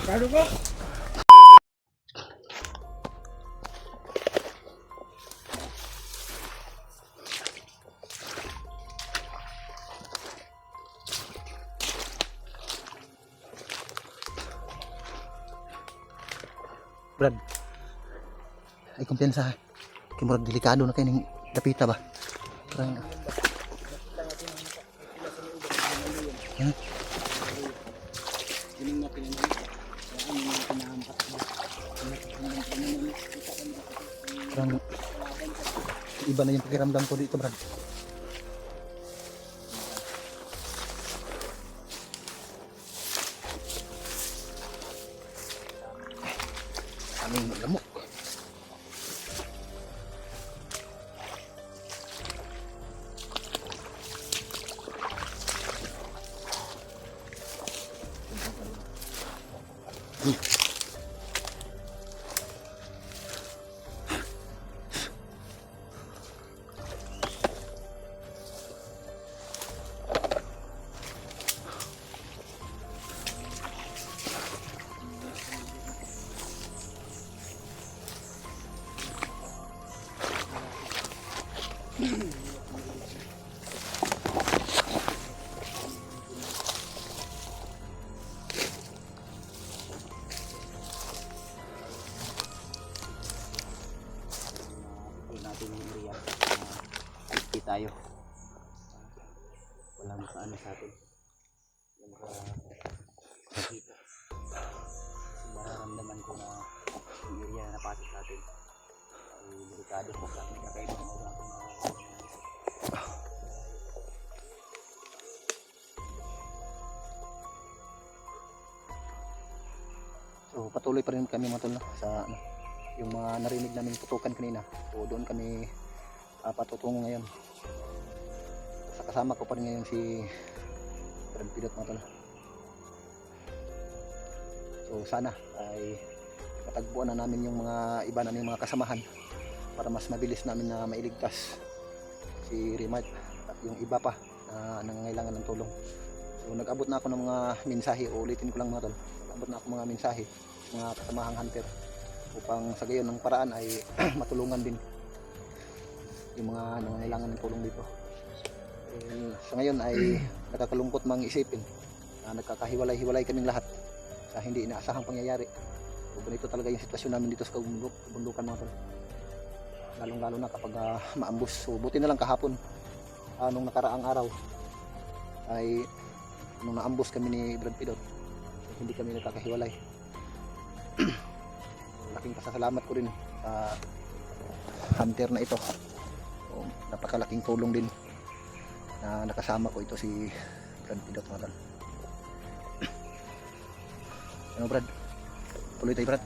Kalo ko? Brad, ay kumpiyansa. Kaya murag delikado na kayo ng dapita ba? Parang... Yan. Parang... Iba na yung pakiramdam ko dito, Brad. Aming lamok. Natin yung area na tayo, walang makaano sa atin, walang makakita. Mararamdaman ko na yung area na napasok sa atin ay delikado po kasi may kakaibang aura natin na so patuloy pa rin kami mga tol sa yung mga narinig namin putukan kanina. So doon kami patutungo ngayon. Sa kasama ko pa rin ngayon si Brad Pilot mga tol. So sana ay matagpuan na namin yung mga iba naming mga kasamahan para mas mabilis namin na mailigtas si Remart at yung iba pa na nangangailangan ng tulong. So nag-abot na ako ng mga mensahe, ulitin ko lang mga tol. Nag-abot na ako mga mensahe sa mga kasamahang hunter upang sa gayon ng paraan ay matulungan din yung mga nangangailangan ng tulong dito. Sa ngayon ay nakakalungkot mang isipin na nagkakahiwalay-hiwalay kaming lahat sa hindi inaasahang pangyayari. So ganito talaga yung sitwasyon namin dito sa kabundukan mga tol, lalong-lalo na kapag maambus. So buti na lang kahapon nung nakaraang araw ay nung naambus kami ni Brad Pilot, hindi kami nagkakahiwalay. Laking pasasalamat ko rin sa hunter na ito. So, napakalaking tulong din na nakasama ko ito si Brad Pilot mga tol. Ano Brad? Tuloy tayo Brad.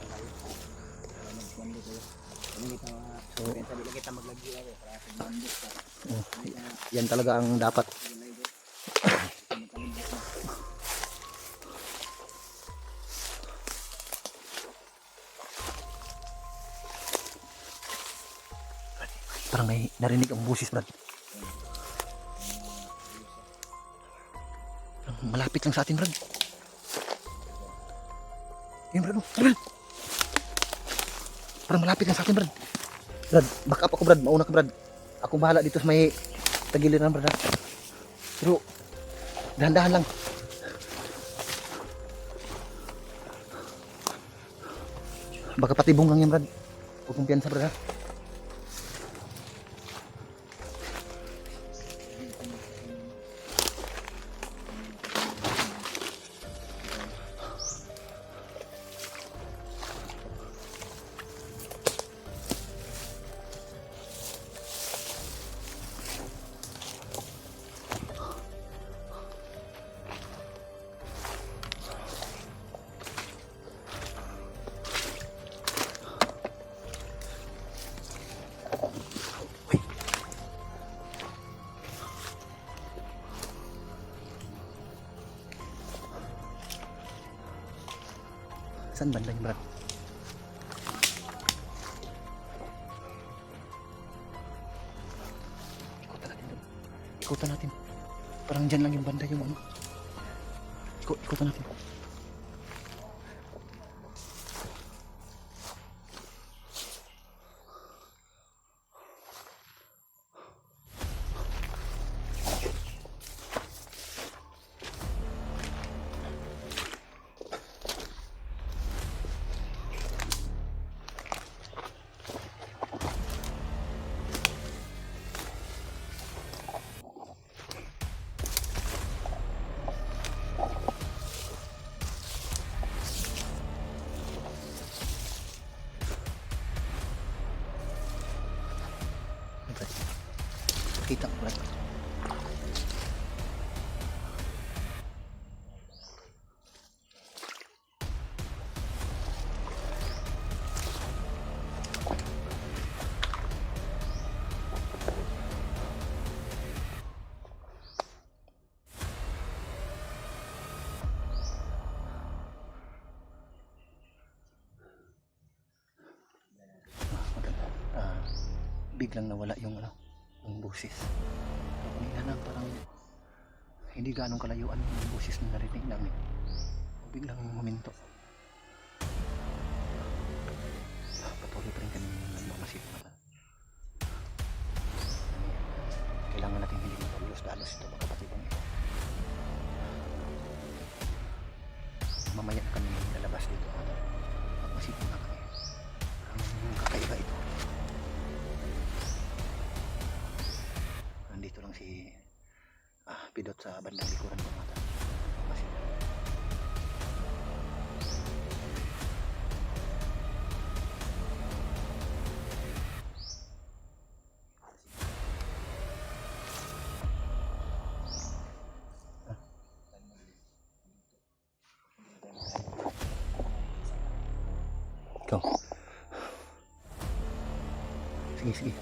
So, yan talaga ang dapat. Parang may narinig ang busis Brad. Malapit lang sa atin Brad. Ayun Brad, Brad. Parang malapit lang sa atin Brad. Brad, back up ako Brad, mauna ka Brad. Ako bahala dito sa may tagiliran Brad. Pero dahan-dahan lang. Baka patibong lang yan Brad. Huwag mong piyansa Brad ha. Saan banda yung Brad? Ikutan natin. Parang dyan lang yung banda yung ano. Ikutan natin. nakita ko lang. Biglang nawala yung yung boses. Kanina na parang hindi ganong kalayuan yung boses na narinig namin. Biglang huminto. Patuloy pa rin kami nagmamasid. Kailangan natin hindi magdalos-dalos ito mga kapatibang ito. Mamaya na kami lalabas dito. Magmasid na kami. Ang kakaiba ito. Nandito lang si Pidot sa bandang likuran ko mata. Ikaw. Sige.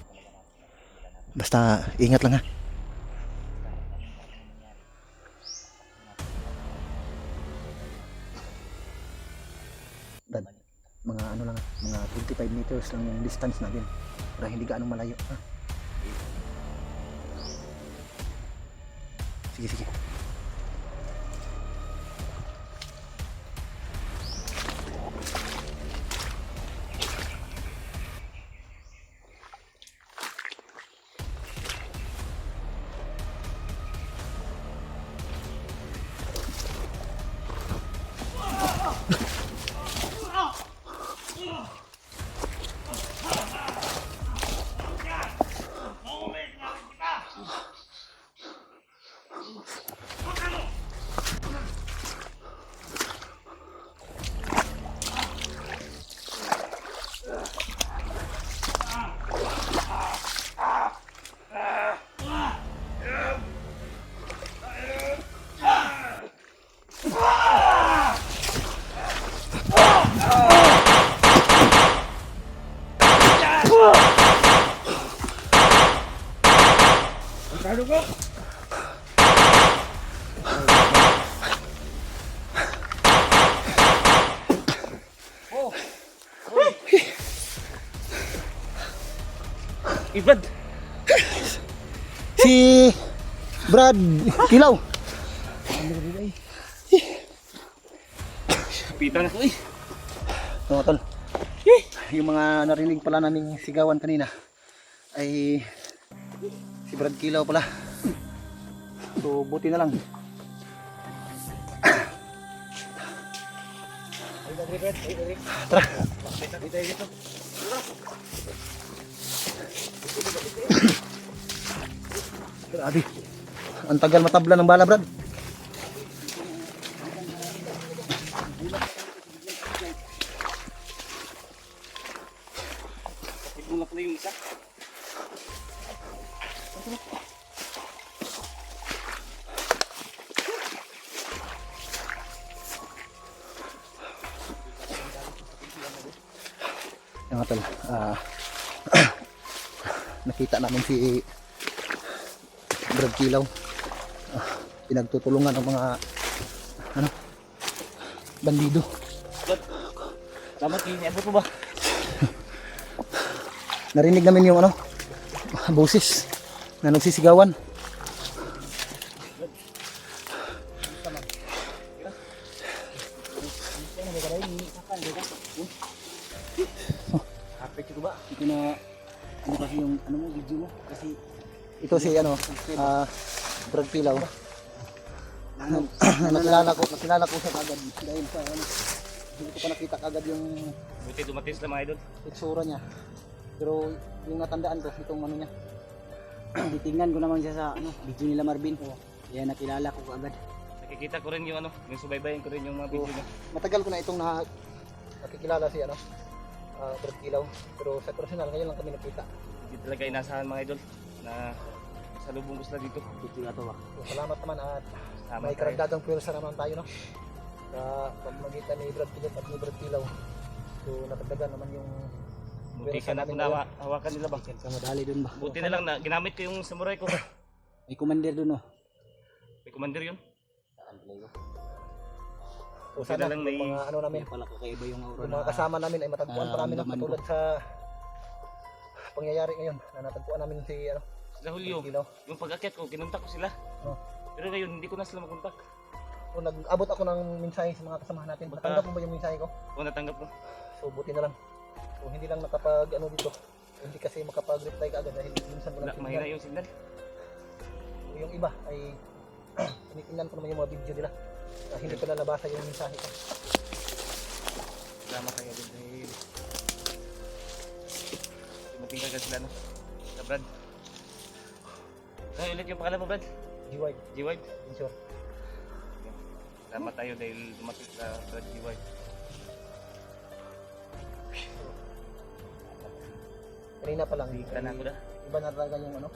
Basta ingat lang ha. Mga ano lang, mga 25 meters lang yung distance natin para hindi gaano malayo ha? Sige. Brad. Si Brad Kilaw. Pita na ko eh. No, tol. Yung mga narinig pala naming sigawan kanina ay si Brad Kilaw pala. So buti na lang. Tara. Grabe. Ang tagal matabla ng bala, Brad. Itulak na yung isa. Yan nga tol. Nakita namin si Brad Kilaw. Pinagtutulungan ng mga bandido. Salamat kayo. Abot mo ba? Narinig namin yung boses na nagsisigawan. Kapit ko ba? Ito na ano kasi yung mo video mo kasi Ito si Brad Kilaw. nakilala ko siya kagad dahil sa hindi ko pa nakita kagad yung buti dumatis na mga idol. itsura niya. Pero yung natandaan ko itong niya. Titingnan ko naman siya sa video nila Marvin. Kaya nakilala ko agad. Nakikita ko rin yung yung subaybayan ko rin yung mga video niya. Matagal ko na itong nakikilala si Brad Kilaw. Pero sa personal ngayon lang kami nakita. Hindi talaga inasahan mga idol na Nakasalubong ko sila dito. Dito nga to ba? So, salamat naman at Tama may tayo. karagdagang pwersa naman tayo, no? Sa pagmagitan ni Brad Pilot at ni Brad Pilaw. So natagdagan naman yung Buti ka na kung hawakan nila ba. Sa madali dun ba? Buti na lang na ginamit ko yung samurai ko. May commander dun oh. May commander yun. So Buti na sana lang yung mga ano namin, Kaya pala kakaiba yung aura yung mga kasama namin ay matagpuan pa namin, no? naman Katulad sa pangyayari ngayon na natagpuan namin si ano, Sila Julio. Pilaw. Yung pag-akyat ko, kinontak ko sila. Oh. Pero ngayon, hindi ko na sila makontak. So nag-abot ako ng mensahe sa mga kasamahan natin. Natanggap mo ba yung mensahe ko? O natanggap ko. So buti na lang. So hindi lang nakapag ano dito. Hindi kasi makapag-reply ka agad dahil minsan mo Wala, lang mahina yung signal. So, yung iba ay tinitingnan ko naman yung mga video nila. Hindi ko nalabasa yung mensahe ko. Salamat kayo din dahil dumating ka agad sila, no? Sa Brad. Ano ulit yung pangalan mo, Brad? G-Wide, G-Wide. sure. Salamat tayo dahil dumating sa Brad G-Wide. Kanina pa lang. Tingnan na ako na. Iba na talaga yung ano,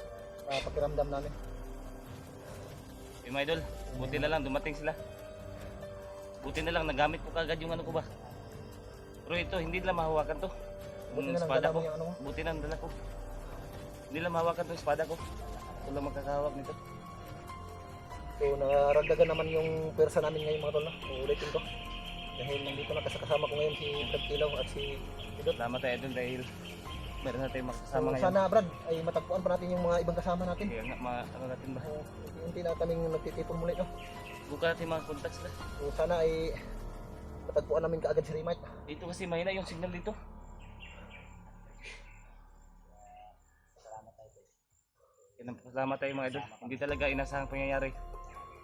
pakiramdam namin. Yung mga idol, buti na lang dumating sila. Buti na lang nagamit ko kagad yung ano ko ba. Pero ito, hindi nila mahawakan to. Buti Yung na lang espada dala ko. mo yung ano mo. Buti na dala ko. Hindi nila mahawakan to yung espada ko. Ako lang magkakahawak nito. So naragdagan naman yung pwersa namin ngayon mga tol, no? So, ulitin ko. Dahil nandito na kasama ko ngayon si Brad Pilaw at si Idol. Salamat tayo idol dahil meron na tayong So, makasama ngayon. sana Brad ay matagpuan pa natin yung mga ibang kasama natin. Kaya nga, ano natin ba? So, unti na kaming nagtitipon muli, no? Buka natin mga contact sila. So sana ay matagpuan namin kaagad si Remite. Dito kasi mahina yung signal dito. Salamat tayo mga idol. Hindi talaga inasahang pangyayari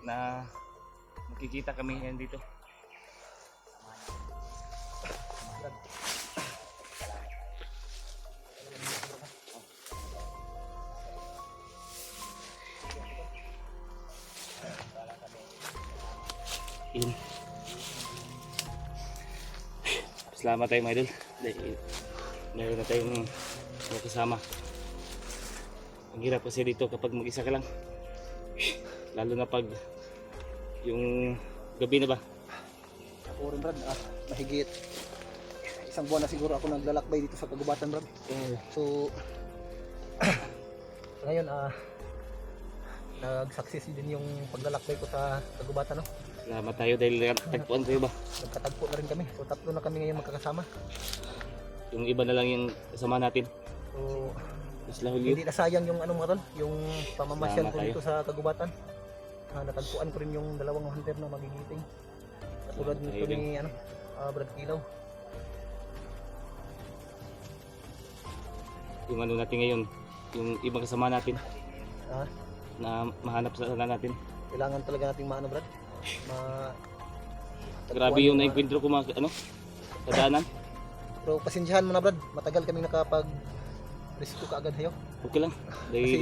na makikita kami ngayon dito. Yun. Salamat tayo mga idol. Dahil meron na tayong mga kasama. Ang hirap kasi dito kapag mag-isa ka lang. Lalo na pag yung gabi na ba. Ako rin Brad, mahigit isang buwan na siguro ako naglalakbay dito sa kagubatan Brad. So ngayon nag-success din yung paglalakbay ko sa kagubatan, no? Salamat tayo dahil tagpuan tayo ba. Nagkatagpo na rin kami. So tatlo na kami ngayon magkakasama. Yung iba na lang yung kasama natin. So Sila Julio. hindi na sayang yung ano mga tol, yung pamamasyal Salamat ko tayo. dito sa kagubatan. Natagpuan ko rin yung dalawang hunter na magigiting. Katulad Salamat nito tayo din. ni Brad Pilaw. Yung ano natin ngayon, yung ibang kasama natin Ah, na mahanap sa sana natin. kailangan talaga nating maano Brad. Grabe yung naikwentro ko mga ano, kadaanan. Pero pasensyahan mo na Brad, matagal kaming nakapag rescue kaagad hayo. Okay lang. Dahil Kasi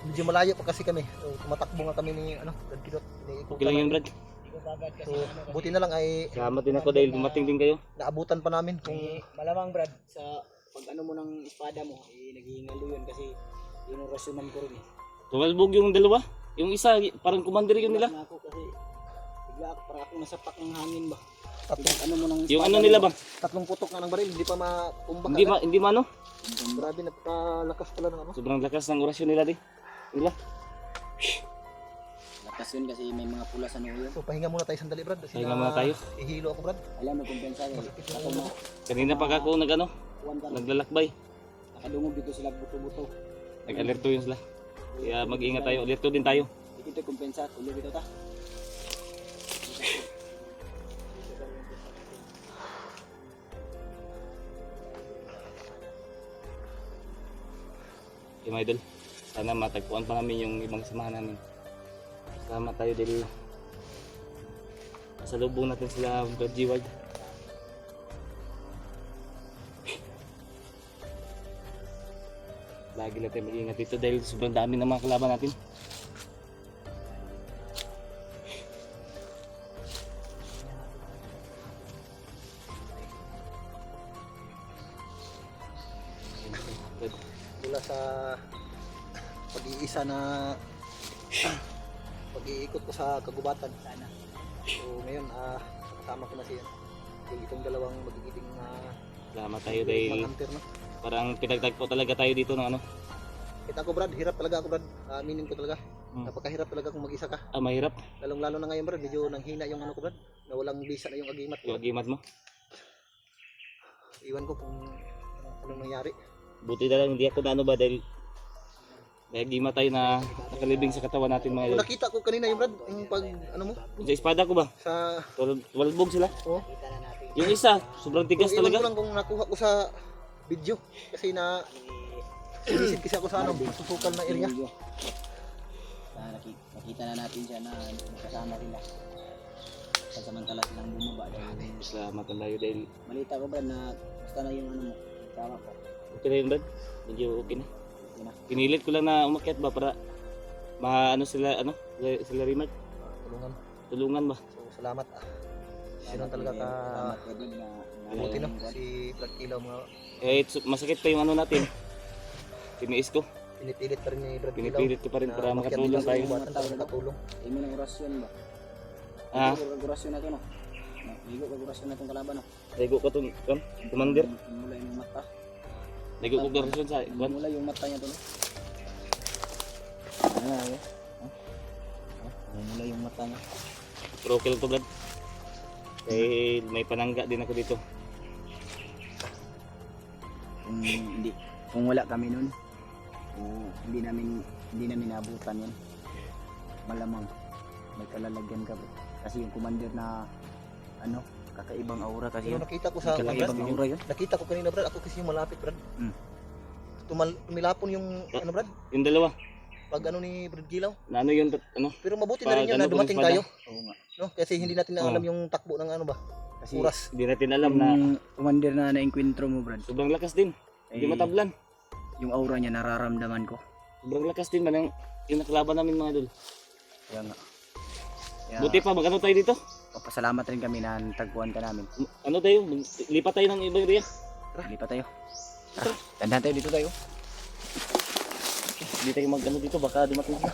medyo malayo pa kasi kami. So tumatakbo nga kami ni Brad Pilot. okay lang yun Brad. So buti na lang ay Salamat din ako dahil dumating din kayo. naabutan pa namin kung Malamang Brad, sa pag ano mo ng espada mo, naghihingalo yun kasi yun ang rasyonan ko rin eh. Tumalbog yung dalawa. Yung isa, parang commander yun nila. Na ako kasi bigla ako, parang ako nasapak ng hangin ba. tatlong, Pag ano mo ng Yung espada ano nila mo, ba? tatlong putok na ng baril, hindi pa matumbak. Hindi maano. Grabe, napakalakas pala ng ano. Sobrang lakas ng orasyon nila di. Nila. lakas yun kasi may mga pula sa noo yun. So pahinga muna tayo sandali Brad. Kasi Pahinga muna tayo. Ihilo ako Brad. Alam mo kumpensa yun. Ako mo, Kanina pa ako nagano, kuwan ka, naglalakbay. nakadungog dito sila buto-buto. Nag-alerto yun sila. Kaya mag-ingat tayo. Alerto din tayo. Dito kumpensa, tuloy dito ta. Okay mga idol. Sana matagpuan pa namin yung ibang samahan namin. Salamat tayo dahil sa lubong natin sila Brad G-Wide. Lagi lang tayo mag-ingat dito dahil sobrang dami ng mga kalaban natin. Mula sa pag-iisa na pag-iikot ko sa kagubatan sana. So ngayon kasama ko na siya. Yung itong dalawang magiging Salamat tayo dahil hunter na. parang pinagtagpo talaga tayo dito ng ano. Kita ko Brad, hirap talaga ako Brad. Aminin ko talaga. Hmm. Napakahirap talaga kung mag-isa ka. Mahirap. Lalong-lalo na ngayon Brad, medyo nanghina yung ano ko Brad. Na walang bisa na yung agimat. Yung agimat mo. Iwan ko kung anong nangyari. Buti na lang hindi ako na ano ba dahil may agimat tayo na nakalibing sa katawan natin mga Kung idol. nakita ko kanina yung Brad, yung pag ano mo, Sa espada ko ba? sa Walbog sila. oh, Kita na natin. Yung isa, sobrang tigas iwan ko talaga. lang kung nakuha ko sa video. Kasi na sinisid kasi ako sa ano, masusukal na area. Nakita na natin siya na kasama sila. Pagsamantala silang bumaba dahil Salamat ang layo dahil malita ko Brad na basta na yung ano mo, tama ko. okay na yun Brad. Medyo okay na. Okay na. Pinilit ko lang na umakyat ba para maano sila sila Rimat. Tulungan. Tulungan ba? So salamat. Sino talaga ka Salamat ka din na buti no si Brad Kilaw mga Masakit pa yung ano natin. Tiniis ko. pinipilit pa rin ni Brad Kilaw. Pinipilit ko pa rin para umakyat makatulong dito sa tayo. kagubatan para makatulong. Imo ng orasyon ba? Ah, Orasyon na to no. Ligo ka orasyon na tong kalaban no. Ligo ko itong commander. Mula yung mata. Ligo ko garson sa kwan. Mula yung mata niya to no. Mula yung mata niya. Pero okay lang to Brad. Dahil may panangga din ako dito. Kung wala kami nun, hindi namin naabutan yan. Malamang may kalalagyan ka bro. Kasi yung commander na ano, kakaibang aura kasi Pero yun. nakita ko sa Kakaibang Brad, aura yun. nakita ko kanina Brad, ako kasi yung malapit Brad. Hmm. Tumilapon yung ano Brad, Yung dalawa, pag ano ni Brad Kilaw. na ano yun, ano? Pero mabuti na rin yun Pag na ano, dumating kung tayo, Oo nga. no? Kasi hindi natin na Oo. alam yung takbo ng ano ba, Kasi oras. Hindi natin alam na yung commander na na-encuentro mo Brad, sobrang lakas din. Hindi Eh, matablan. yung aura niya nararamdaman ko. Sobrang lakas din man yung nakalaban namin mga idol. Kaya nga. Kaya, Buti pa, mag-ano tayo dito? papasalamat rin kami na tagpuan ka namin. Ano tayo? Lipat tayo ng ibang area. Lipat tayo. Tandaan tayo dito tayo. Hindi tayo mag-ano dito, baka dumating sila.